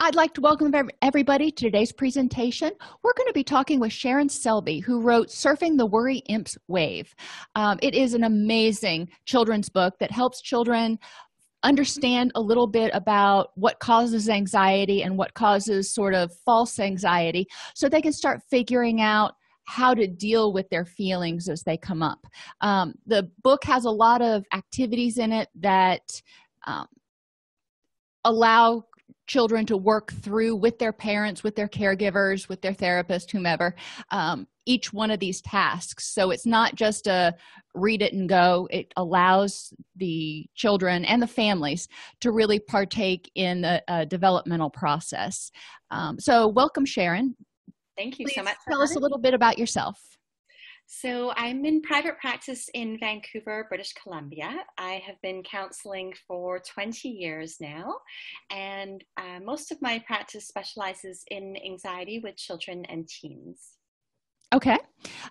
I'd like to welcome everybody to today's presentation. We're going to be talking with Sharon Selby, who wrote Surfing the Worry Imps Wave. It is an amazing children's book that helps children understand a little bit about what causes anxiety and what causes sort of false anxiety so they can start figuring out how to deal with their feelings as they come up. The book has a lot of activities in it that allow children to work through with their parents, with their caregivers, with their therapist, whomever, each one of these tasks. So it's not just a read it and go. It allows the children and the families to really partake in the developmental process. So welcome, Sharon. Thank you Please so much. Tell us a little bit about yourself. So I'm in private practice in Vancouver, British Columbia. I have been counseling for 20 years now, and most of my practice specializes in anxiety with children and teens. Okay.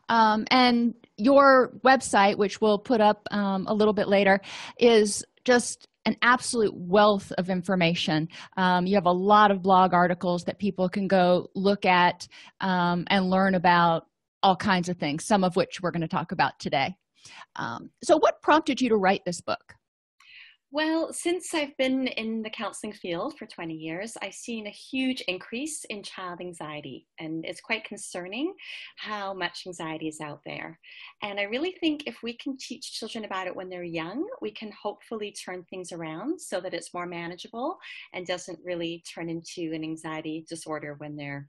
And your website, which we'll put up a little bit later, is just an absolute wealth of information. You have a lot of blog articles that people can go look at and learn about all kinds of things, some of which we're going to talk about today. So what prompted you to write this book? Well, since I've been in the counseling field for 20 years, I've seen a huge increase in child anxiety, and it's quite concerning how much anxiety is out there. And I really think if we can teach children about it when they're young, we can hopefully turn things around so that it's more manageable and doesn't really turn into an anxiety disorder when they're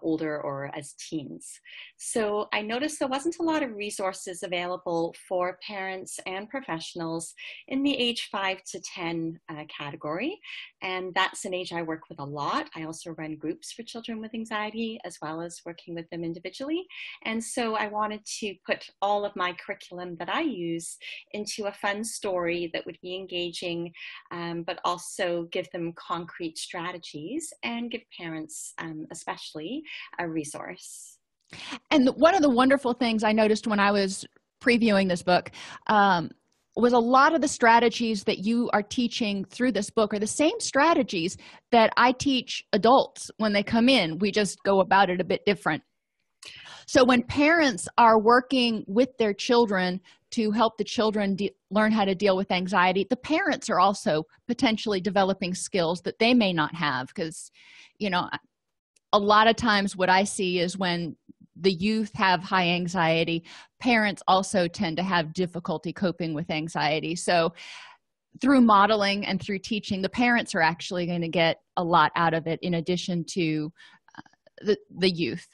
older or as teens. So I noticed there wasn't a lot of resources available for parents and professionals in the age 5 to 10 category. And that's an age I work with a lot. I also run groups for children with anxiety, as well as working with them individually. And so I wanted to put all of my curriculum that I use into a fun story that would be engaging, but also give them concrete strategies and give parents, especially, a resource. And one of the wonderful things I noticed when I was previewing this book was a lot of the strategies that you are teaching through this book are the same strategies that I teach adults when they come in. We just go about it a bit different. So when parents are working with their children to help the children learn how to deal with anxiety, the parents are also potentially developing skills that they may not have, because, you know, a lot of times what I see is when the youth have high anxiety, parents also tend to have difficulty coping with anxiety. So through modeling and through teaching, the parents are actually going to get a lot out of it in addition to the youth.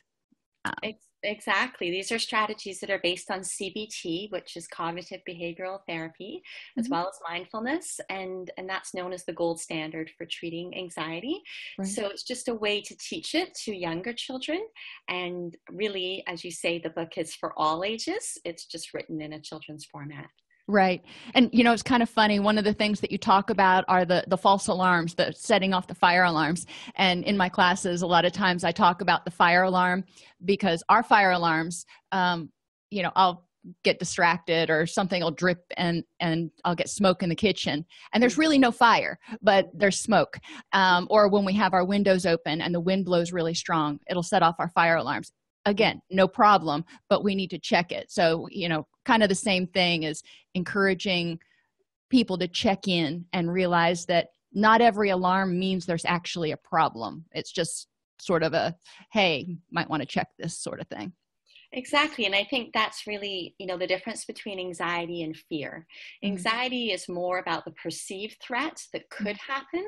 Exactly. These are strategies that are based on CBT, which is cognitive behavioral therapy, as well as mindfulness, and that's known as the gold standard for treating anxiety. Right. So it's just a way to teach it to younger children. And really, as you say, the book is for all ages. It's just written in a children's format. Right. And, you know, it's kind of funny. One of the things that you talk about are the false alarms, the setting off the fire alarms. And in my classes, a lot of times I talk about the fire alarm because our fire alarms, you know, I'll get distracted or something will drip and I'll get smoke in the kitchen. And there's really no fire, but there's smoke. Or when we have our windows open and the wind blows really strong, it'll set off our fire alarms. Again, no problem, but we need to check it. So, you know, kind of the same thing as encouraging people to check in and realize that not every alarm means there's actually a problem. It's just sort of a, hey, might want to check this sort of thing. Exactly. And I think that's really, you know, the difference between anxiety and fear. Anxiety is more about the perceived threat that could happen.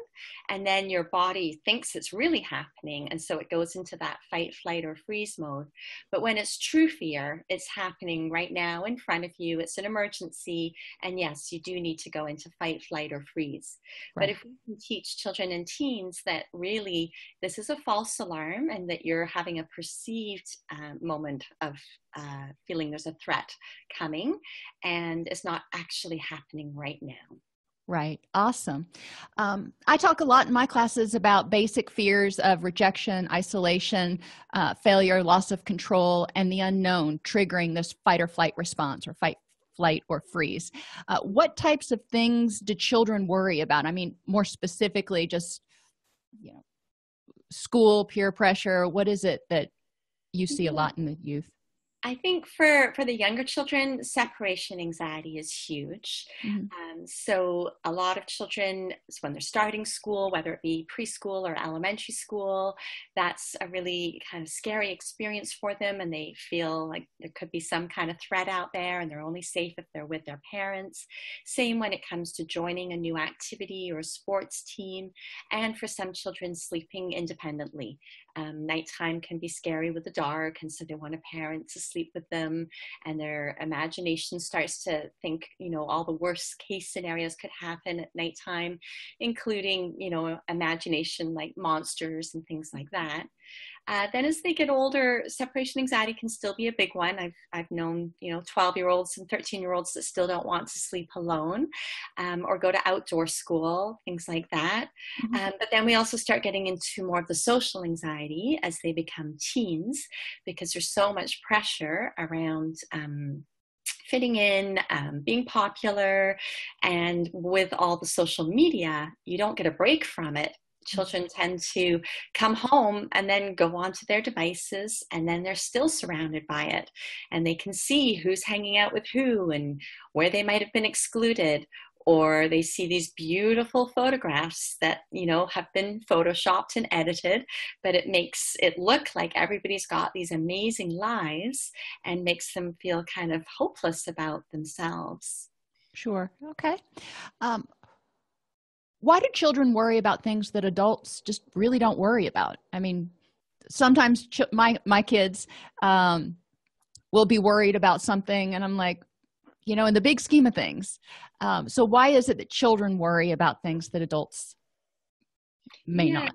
And then your body thinks it's really happening. And so it goes into that fight, flight, or freeze mode. But when it's true fear, it's happening right now in front of you. It's an emergency. And yes, you do need to go into fight, flight, or freeze. Right. But if we can teach children and teens that really this is a false alarm and that you're having a perceived moment of feeling there's a threat coming and it's not actually happening right now. Right. Awesome. I talk a lot in my classes about basic fears of rejection, isolation, failure, loss of control, and the unknown triggering this fight or flight response, or fight, flight, or freeze. What types of things do children worry about? I mean, more specifically, just, you know, school, peer pressure? What is it that you see a lot in the youth? I think for the younger children, separation anxiety is huge. Mm-hmm. So a lot of children, when they're starting school, whether it be preschool or elementary school, that's a really kind of scary experience for them, and they feel like there could be some kind of threat out there, and they're only safe if they're with their parents. Same when it comes to joining a new activity or a sports team, and for some children, sleeping independently. Nighttime can be scary with the dark, and so they want a parent to sleep with them, and their imagination starts to think, all the worst case scenarios could happen at nighttime, including, imagination like monsters and things like that. Then as they get older, separation anxiety can still be a big one. I've known, 12-year-olds and 13-year-olds that still don't want to sleep alone, or go to outdoor school, things like that. Mm-hmm. But then we also start getting into more of the social anxiety as they become teens, because there's so much pressure around fitting in, being popular, and with all the social media, you don't get a break from it. Children tend to come home and then go onto their devices, and then they're still surrounded by it, and they can see who's hanging out with who and where they might have been excluded, or they see these beautiful photographs that, have been photoshopped and edited, but it makes it look like everybody's got these amazing lives and makes them feel kind of hopeless about themselves. Sure. Okay. Why do children worry about things that adults just really don't worry about? I mean, sometimes my kids will be worried about something, and I'm like, in the big scheme of things. So why is it that children worry about things that adults may not?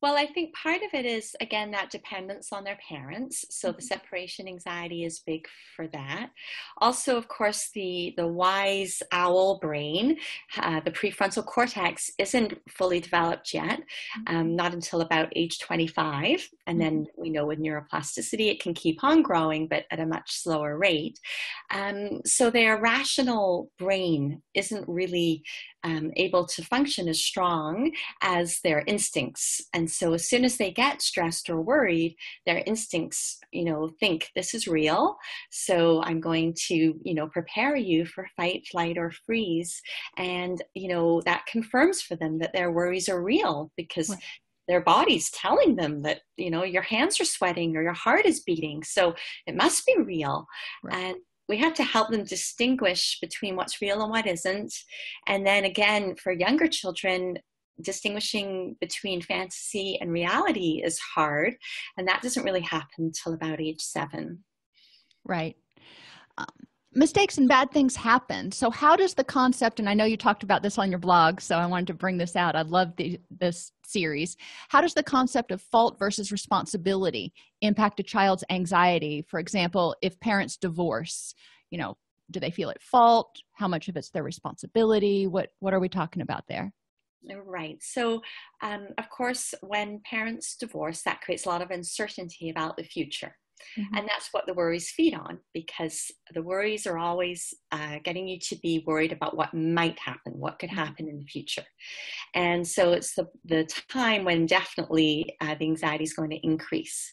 Well, I think part of it is, again, that dependence on their parents. So the separation anxiety is big for that. Also, of course, the wise owl brain, the prefrontal cortex, isn't fully developed yet, not until about age 25. And then we know with neuroplasticity, it can keep on growing, but at a much slower rate. So their rational brain isn't really able to function as strong as their instincts. And so as soon as they get stressed or worried, their instincts, think this is real. So I'm going to, prepare you for fight, flight, or freeze. And, that confirms for them that their worries are real, because their body's telling them that, your hands are sweating or your heart is beating. So it must be real. Right. And we have to help them distinguish between what's real and what isn't. And then again, for younger children, distinguishing between fantasy and reality is hard. And that doesn't really happen until about age 7. Right. Mistakes and bad things happen. So how does the concept, and I know you talked about this on your blog, so I wanted to bring this out. I love this series. How does the concept of fault versus responsibility impact a child's anxiety? For example, if parents divorce, do they feel at fault? How much of it's their responsibility? What are we talking about there? Right. So, of course, when parents divorce, that creates a lot of uncertainty about the future. Mm-hmm. And that's what the worries feed on, because the worries are always getting you to be worried about what might happen, what could happen in the future. And so it's the time when definitely the anxiety is going to increase.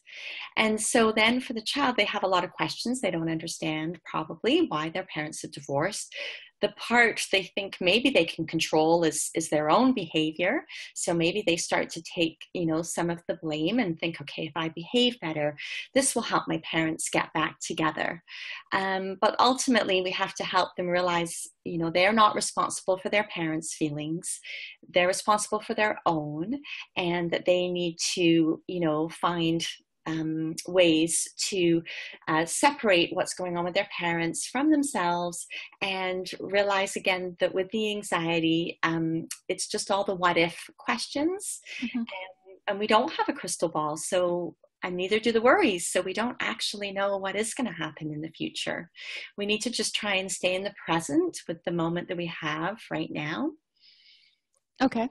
And so then for the child, they have a lot of questions. They don't understand probably why their parents are divorced. The part they think maybe they can control is their own behavior. So maybe they start to take, some of the blame and think, okay, if I behave better, this will help my parents get back together. But ultimately, we have to help them realize, they're not responsible for their parents' feelings. They're responsible for their own, and that they need to, find ways to separate what's going on with their parents from themselves, and realize again that with the anxiety, it's just all the what if questions. Mm-hmm. And we don't have a crystal ball, and neither do the worries. So we don't actually know what is going to happen in the future. We need to just try and stay in the present with the moment that we have right now. Okay.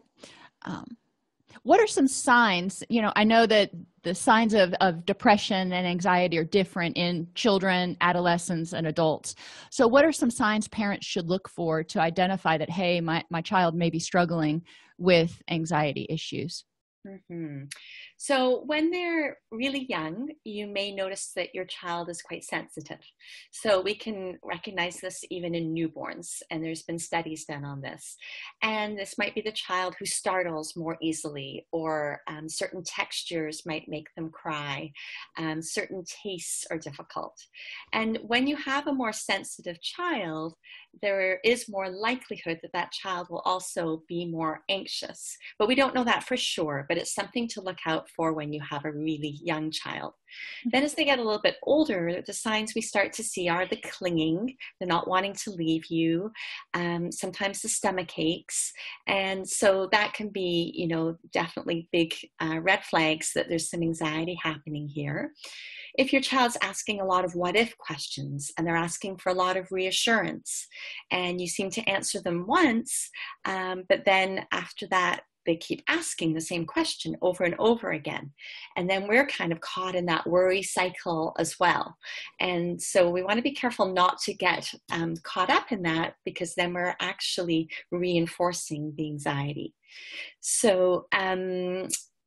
What are some signs? I know that the signs of depression and anxiety are different in children, adolescents, and adults. So what are some signs parents should look for to identify that, hey, my child may be struggling with anxiety issues? Mhm. So when they're really young, you may notice that your child is quite sensitive. So we can recognize this even in newborns, and there's been studies done on this. And this might be the child who startles more easily, or certain textures might make them cry. Certain tastes are difficult. And when you have a more sensitive child, there is more likelihood that that child will also be more anxious. But we don't know that for sure, but it's something to look out for when you have a really young child. Then as they get a little bit older, the signs we start to see are the clinging, the not wanting to leave you, sometimes the stomach aches. And so that can be, definitely big red flags that there's some anxiety happening here. If your child's asking a lot of what if questions and they're asking for a lot of reassurance and you seem to answer them once, but then after that, they keep asking the same question over and over again. And then we're kind of caught in that worry cycle as well. And so we want to be careful not to get caught up in that, because then we're actually reinforcing the anxiety. So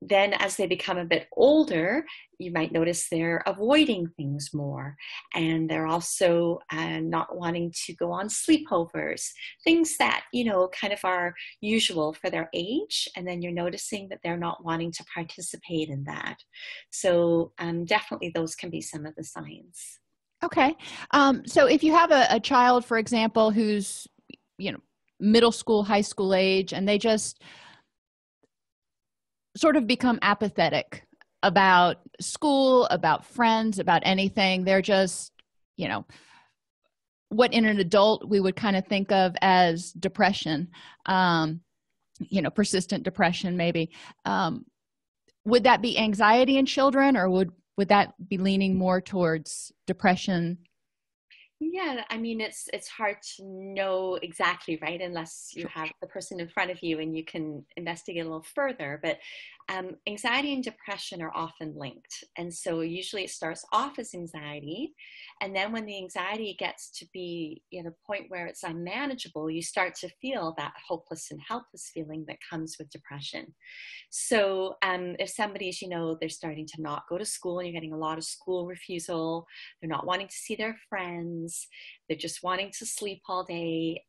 then as they become a bit older, you might notice they're avoiding things more, and they're also not wanting to go on sleepovers, things that, kind of are usual for their age. And then you're noticing that they're not wanting to participate in that. So definitely those can be some of the signs. Okay. So if you have a child, for example, who's, middle school, high school age, and they just sort of become apathetic about school, about friends, about anything. They're just, what in an adult we would kind of think of as depression, persistent depression maybe. Would that be anxiety in children, or would that be leaning more towards depression? Yeah, I mean, it's hard to know exactly, right? Unless you have the person in front of you and you can investigate a little further. But anxiety and depression are often linked. And so usually it starts off as anxiety. And then when the anxiety gets to be at a point where it's unmanageable, you start to feel that hopeless and helpless feeling that comes with depression. So if somebody's, they're starting to not go to school and you're getting a lot of school refusal, they're not wanting to see their friends, they're just wanting to sleep all day,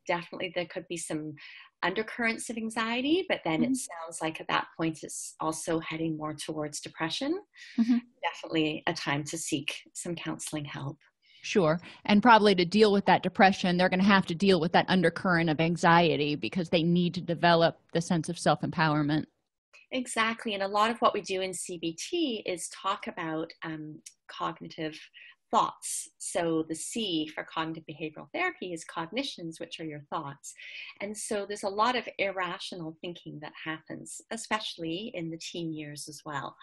definitely there could be some undercurrents of anxiety, but then it sounds like at that point it's also heading more towards depression. Mm-hmm. Definitely a time to seek some counseling help. Sure. And probably to deal with that depression, they're going to have to deal with that undercurrent of anxiety, because they need to develop the sense of self-empowerment. Exactly. And a lot of what we do in CBT is talk about cognitive thoughts. So the C for cognitive behavioral therapy is cognitions, which are your thoughts. And so there's a lot of irrational thinking that happens, especially in the teen years as well,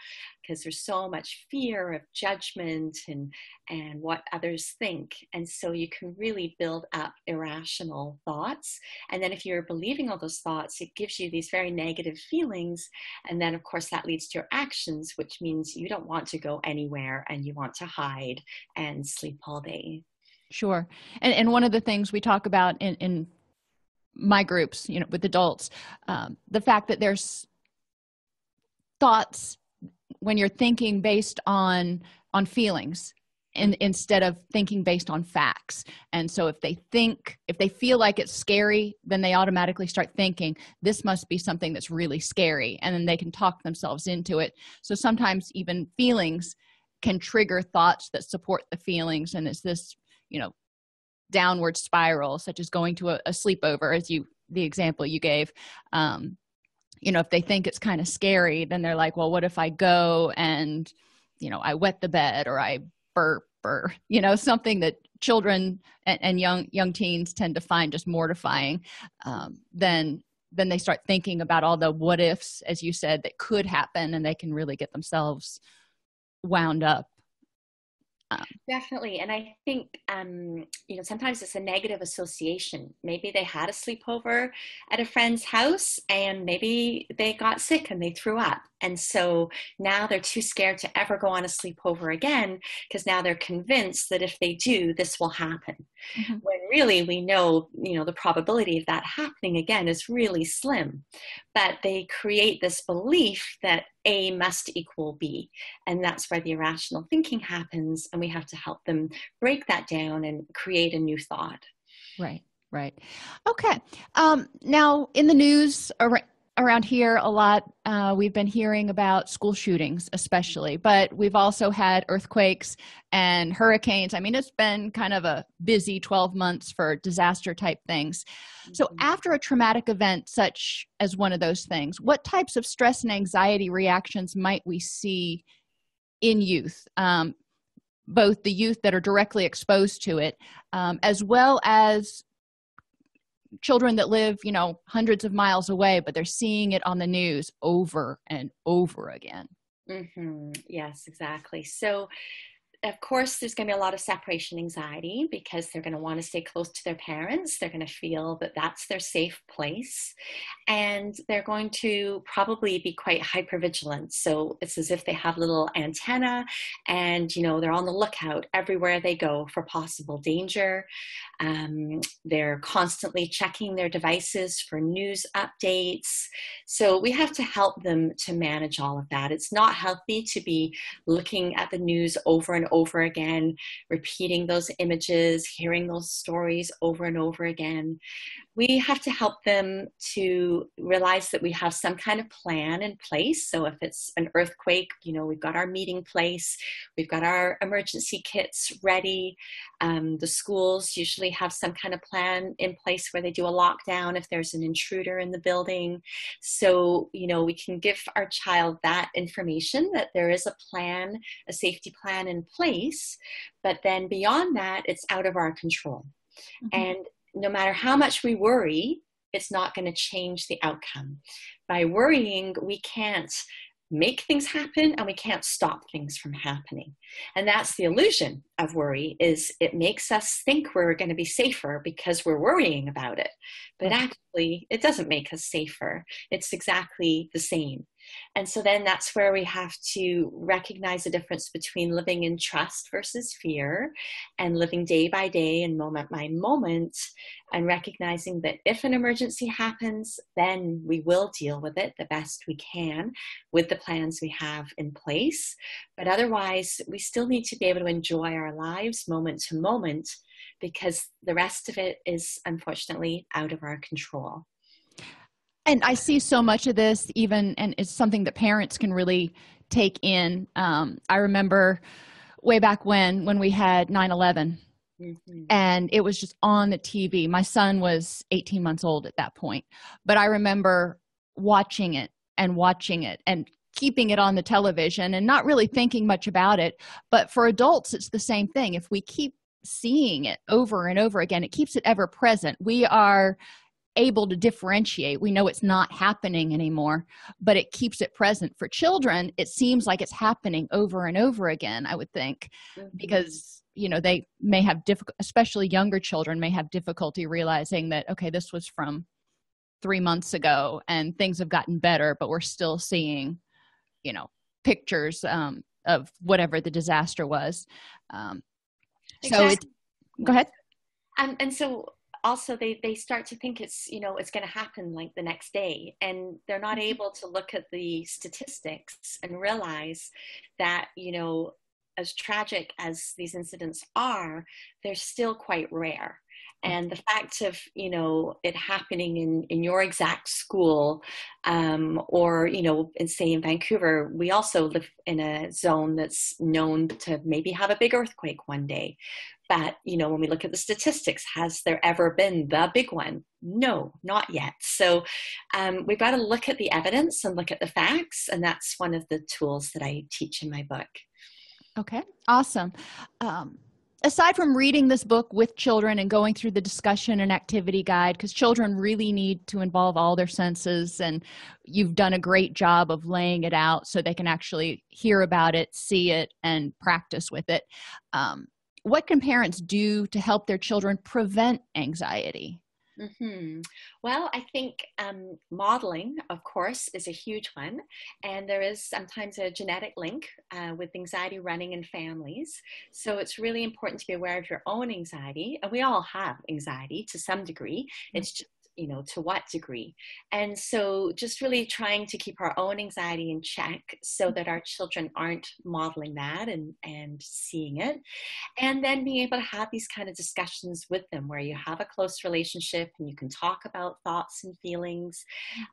because there's so much fear of judgment and what others think. And so you can really build up irrational thoughts. And then if you're believing all those thoughts, it gives you these very negative feelings. And then, of course, that leads to your actions, which means you don't want to go anywhere and you want to hide and sleep all day. Sure. And one of the things we talk about in my groups, with adults, the fact that there's thoughts when you're thinking based on feelings, and instead of thinking based on facts. And so if they feel like it's scary, then they automatically start thinking this must be something that's really scary, and then they can talk themselves into it. So sometimes even feelings can trigger thoughts that support the feelings, and it's this downward spiral, such as going to a sleepover, as the example you gave. If they think it's kind of scary, then they're like, well, what if I go and I wet the bed, or I burp, or something that children and young teens tend to find just mortifying. Then they start thinking about all the what ifs, as you said, that could happen, and they can really get themselves wound up. Definitely. And I think, sometimes it's a negative association. Maybe they had a sleepover at a friend's house and maybe they got sick and they threw up. And so now they're too scared to ever go on a sleepover again, because now they're convinced that if they do, this will happen. Mm-hmm. When really we know, the probability of that happening again is really slim. But they create this belief that A must equal B. And that's where the irrational thinking happens. And we have to help them break that down and create a new thought. Right, right. Okay. Now, in the news around here a lot, we've been hearing about school shootings, especially, but we've also had earthquakes and hurricanes. I mean, it's been kind of a busy 12 months for disaster type things. So after a traumatic event, such as one of those things, what types of stress and anxiety reactions might we see in youth? Both the youth that are directly exposed to it, as well as children that live, hundreds of miles away, but they're seeing it on the news over and over again. Mm-hmm. Yes, exactly. So, of course, there's going to be a lot of separation anxiety because they're going to want to stay close to their parents. They're going to feel that that's their safe place. And they're going to probably be quite hypervigilant. So it's as if they have little antenna and, they're on the lookout everywhere they go for possible danger. They're constantly checking their devices for news updates. So we have to help them to manage all of that. It's not healthy to be looking at the news over and over again, repeating those images, hearing those stories over and over again. We have to help them to realize that we have some kind of plan in place. So if it's an earthquake, we've got our meeting place, we've got our emergency kits ready. The schools usually have some kind of plan in place where they do a lockdown if there's an intruder in the building. So, we can give our child that information that there is a plan, a safety plan in place, but then beyond that, it's out of our control. Mm-hmm. And no matter how much we worry, it's not going to change the outcome. By worrying, we can't make things happen and we can't stop things from happening. And that's the illusion of worry, is it makes us think we're going to be safer because we're worrying about it. But actually, it doesn't make us safer. It's exactly the same. And so then that's where we have to recognize the difference between living in trust versus fear, and living day by day and moment by moment, and recognizing that if an emergency happens, then we will deal with it the best we can with the plans we have in place. But otherwise, we still need to be able to enjoy our lives moment to moment, because the rest of it is unfortunately out of our control. And I see so much of this and it's something that parents can really take in. I remember way back when we had 9/11, mm-hmm. and it was just on the TV. My son was 18 months old at that point, but I remember watching it and keeping it on the television and not really thinking much about it. But for adults, it's the same thing. If we keep seeing it over and over again, it keeps it ever present. We are able to differentiate. We know it's not happening anymore, but it keeps it present. For children, it seems like it's happening over and over again, I would think, mm-hmm. because they may have especially younger children may have difficulty realizing that, okay, this was from 3 months ago and things have gotten better, but we're still seeing pictures of whatever the disaster was. Exactly. Go ahead. And so also they start to think it's going to happen like the next day, and they're not able to look at the statistics and realize that as tragic as these incidents are, they're still quite rare. And the fact of it happening in your exact school, or say in Vancouver, we also live in a zone that's known to maybe have a big earthquake one day. But, when we look at the statistics, has there ever been the big one? No, not yet. So we've got to look at the evidence and look at the facts. And that's one of the tools that I teach in my book. Okay, awesome. Aside from reading this book with children and going through the discussion and activity guide, because children really need to involve all their senses, and you've done a great job of laying it out so they can actually hear about it, see it, and practice with it. What can parents do to help their children prevent anxiety? Well, I think modeling, of course, is a huge one. And there is sometimes a genetic link with anxiety running in families. So it's really important to be aware of your own anxiety. And we all have anxiety to some degree. It's just, to what degree. And so just really trying to keep our own anxiety in check so that our children aren't modeling that and seeing it. And then being able to have these kind of discussions with them where you have a close relationship and you can talk about thoughts and feelings.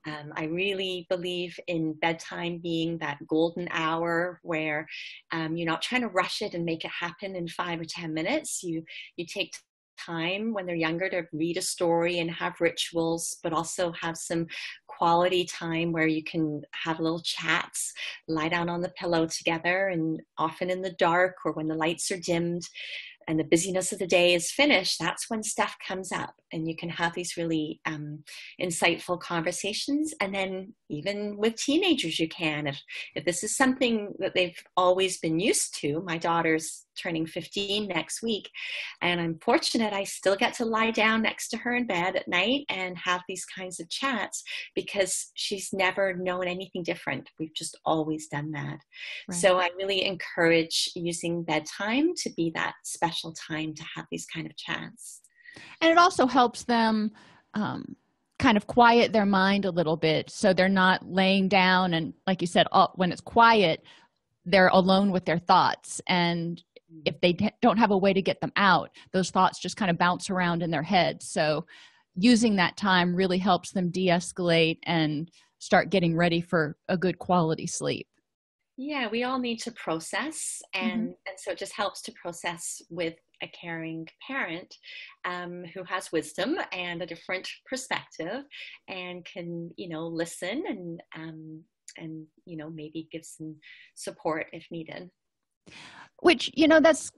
I really believe in bedtime being that golden hour where you're not trying to rush it and make it happen in 5 or 10 minutes. You take time when they're younger to read a story and have rituals, but also have some quality time where you can have little chats, lie down on the pillow together, and often in the dark or when the lights are dimmed and the busyness of the day is finished, that's when stuff comes up and you can have these really insightful conversations. And then even with teenagers, you can, if this is something that they've always been used to. My daughter's turning 15 next week, and I'm fortunate I still get to lie down next to her in bed at night and have these kinds of chats because she's never known anything different. We've just always done that. Right. So I really encourage using bedtime to be that special time to have these kind of chats. And it also helps them kind of quiet their mind a little bit so they're not laying down and, like you said, when it's quiet, they're alone with their thoughts. And if they don't have a way to get them out, those thoughts just kind of bounce around in their head. So using that time really helps them de-escalate and start getting ready for a good quality sleep. Yeah, we all need to process, and so it just helps to process with a caring parent who has wisdom and a different perspective and can, listen and maybe give some support if needed. Which, that's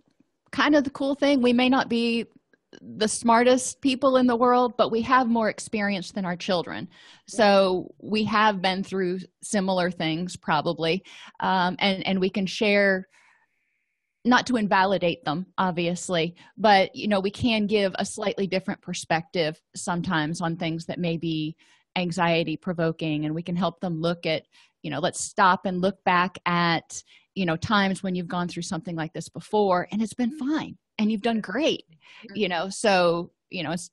kind of the cool thing. We may not be the smartest people in the world, but we have more experience than our children. So we have been through similar things probably. And we can share, not to invalidate them, obviously, but, we can give a slightly different perspective sometimes on things that may be anxiety provoking, and we can help them look at, let's stop and look back at, times when you've gone through something like this before and it's been fine and you've done great, so, it's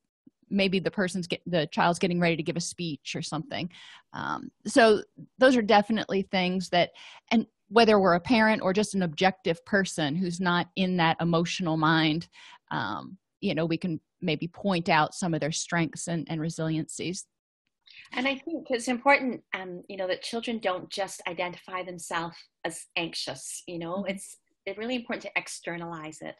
maybe the child's getting ready to give a speech or something. So those are definitely things that, and whether we're a parent or just an objective person who's not in that emotional mind, we can maybe point out some of their strengths and resiliencies. And I think it's important, that children don't just identify themselves as anxious. It's really important to externalize it.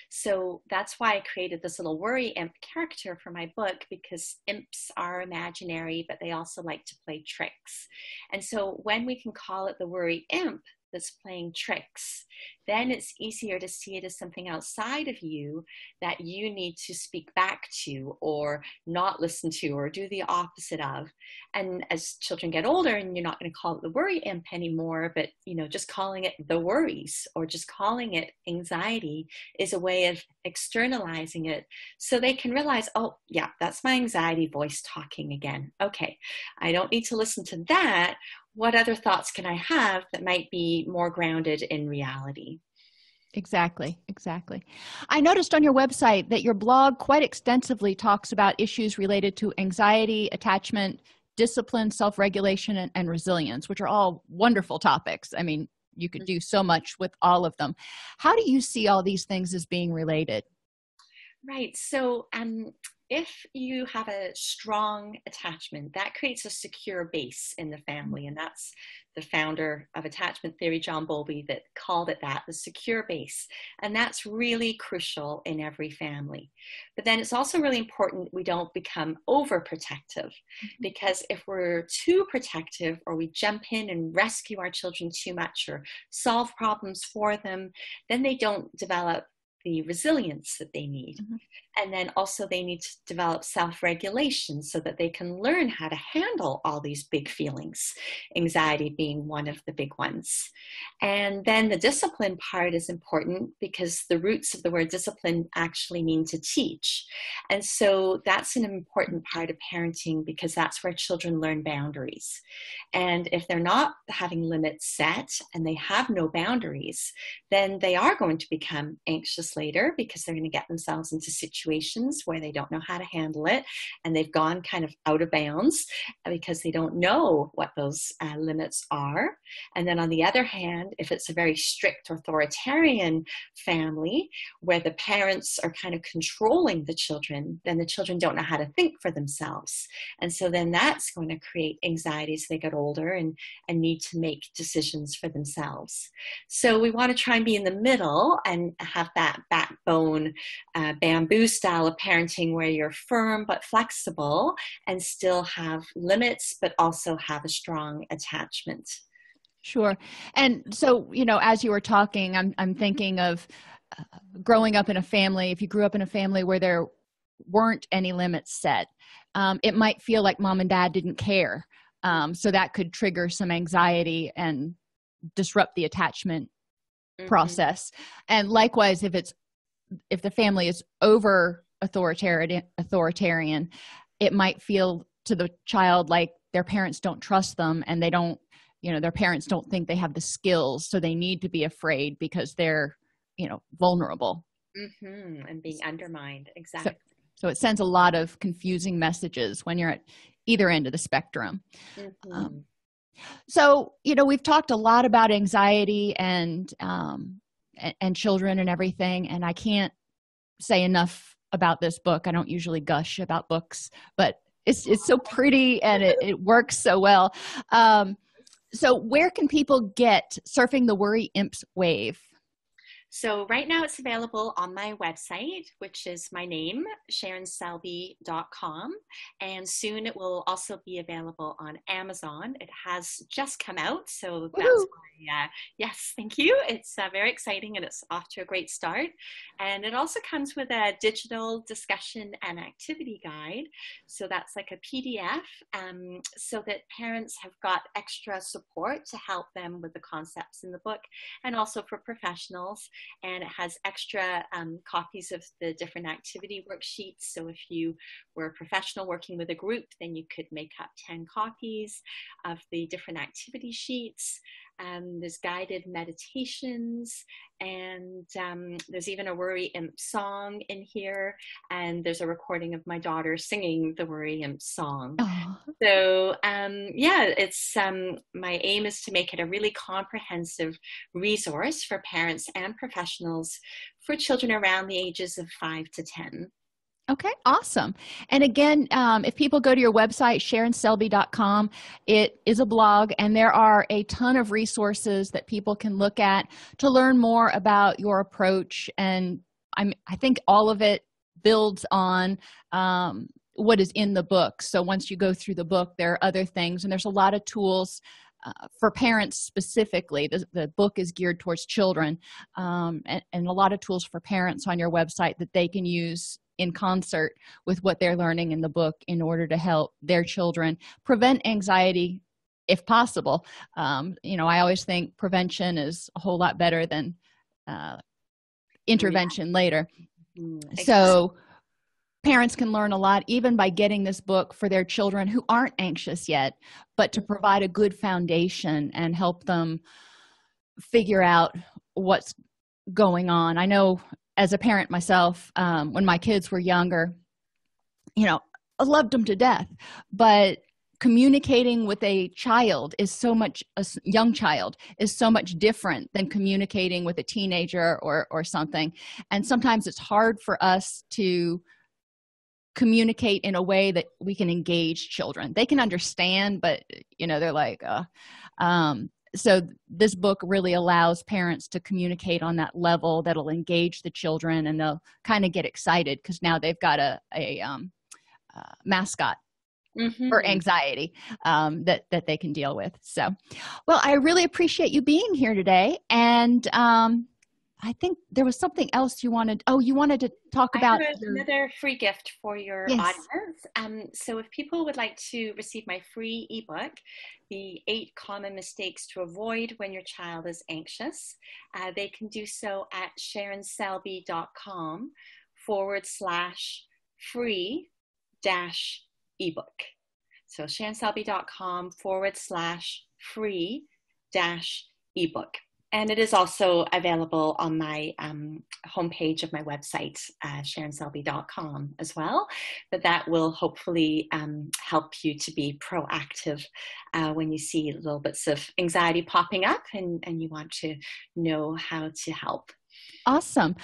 So that's why I created this little worry imp character for my book, because imps are imaginary, but they also like to play tricks. And so when we can call it the worry imp that's playing tricks, then it's easier to see it as something outside of you that you need to speak back to or not listen to or do the opposite of. And as children get older, and you're not going to call it the worry imp anymore, but just calling it the worries or just calling it anxiety is a way of externalizing it, so they can realize, oh yeah, that's my anxiety voice talking again. Okay, I don't need to listen to that. What other thoughts can I have that might be more grounded in reality? Exactly. I noticed on your website that your blog quite extensively talks about issues related to anxiety, attachment, discipline, self-regulation, and resilience, which are all wonderful topics. I mean, you could do so much with all of them. How do you see all these things as being related? Right. So if you have a strong attachment, that creates a secure base in the family. And that's the founder of attachment theory, John Bowlby, that called it that, the secure base. And that's really crucial in every family. But then it's also really important we don't become overprotective, because if we're too protective or we jump in and rescue our children too much or solve problems for them, then they don't develop the resilience that they need. And then also they need to develop self-regulation so that they can learn how to handle all these big feelings, anxiety being one of the big ones. And then the discipline part is important because the roots of the word discipline actually mean to teach. And so that's an important part of parenting because that's where children learn boundaries. And if they're not having limits set and they have no boundaries, then they are going to become anxious later because they're going to get themselves into situations where they don't know how to handle it and they've gone kind of out of bounds because they don't know what those limits are. And then on the other hand, if it's a very strict authoritarian family where the parents are kind of controlling the children, then the children don't know how to think for themselves. And so then that's going to create anxiety as they get older and need to make decisions for themselves. So we want to try and be in the middle and have that backbone bamboo style of parenting where you're firm but flexible and still have limits but also have a strong attachment. Sure. And so, as you were talking, I'm thinking of growing up in a family. If you grew up in a family where there weren't any limits set, it might feel like mom and dad didn't care. So that could trigger some anxiety and disrupt the attachment process. And likewise, if the family is over authoritarian, it might feel to the child like their parents don't trust them and they don't, their parents don't think they have the skills, so they need to be afraid because they're, vulnerable. And being undermined. Exactly. So it sends a lot of confusing messages when you're at either end of the spectrum. So, we've talked a lot about anxiety and children and everything, and I can't say enough about this book. I don't usually gush about books, but it's so pretty and it works so well. So where can people get Surfing the Worry Imps Wave? So right now it's available on my website, which is my name, SharonSelby.com. And soon it will also be available on Amazon. It has just come out, so that's why, yes, thank you. It's very exciting and it's off to a great start. And it also comes with a digital discussion and activity guide. So that's like a PDF, so that parents have got extra support to help them with the concepts in the book, and also for professionals. And it has extra copies of the different activity worksheets. So if you were a professional working with a group, then you could make up 10 copies of the different activity sheets. There's guided meditations, and there's even a Worry Imp song in here, and there's a recording of my daughter singing the Worry Imp song. Oh. So it's my aim is to make it a really comprehensive resource for parents and professionals for children around the ages of 5 to 10. Okay, awesome. And again, if people go to your website, SharonSelby.com, it is a blog, and there are a ton of resources that people can look at to learn more about your approach. And I think all of it builds on what is in the book. So once you go through the book, there are other things, and there's a lot of tools for parents specifically. The book is geared towards children, and a lot of tools for parents on your website that they can use in concert with what they're learning in the book in order to help their children prevent anxiety if possible. I always think prevention is a whole lot better than intervention later. Exactly. So parents can learn a lot even by getting this book for their children who aren't anxious yet, but to provide a good foundation and help them figure out what's going on. I know as a parent myself, when my kids were younger, I loved them to death, but communicating with a young child is so much different than communicating with a teenager or something. And sometimes it's hard for us to communicate in a way that we can engage children. They can understand, but they're like, so this book really allows parents to communicate on that level that'll engage the children, and they'll kind of get excited because now they've got a mascot for anxiety that they can deal with. So, well, I really appreciate you being here today. And I think there was something else you wanted. Oh, you wanted to talk I about have your, another free gift for your yes. audience. So if people would like to receive my free ebook, The 8 Common Mistakes to Avoid When Your Child is Anxious, they can do so at sharonselby.com/free dash ebook. So sharonselby.com/free dash ebook. And it is also available on my homepage of my website, sharonselby.com as well. But that will hopefully help you to be proactive when you see little bits of anxiety popping up and you want to know how to help. Awesome.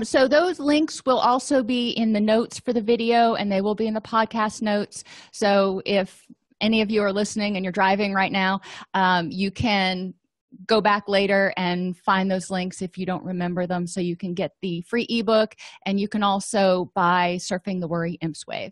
So those links will also be in the notes for the video, and they will be in the podcast notes. So if any of you are listening and you're driving right now, you can go back later and find those links if you don't remember them, so you can get the free ebook, and you can also buy Surfing the Worry Imps Wave.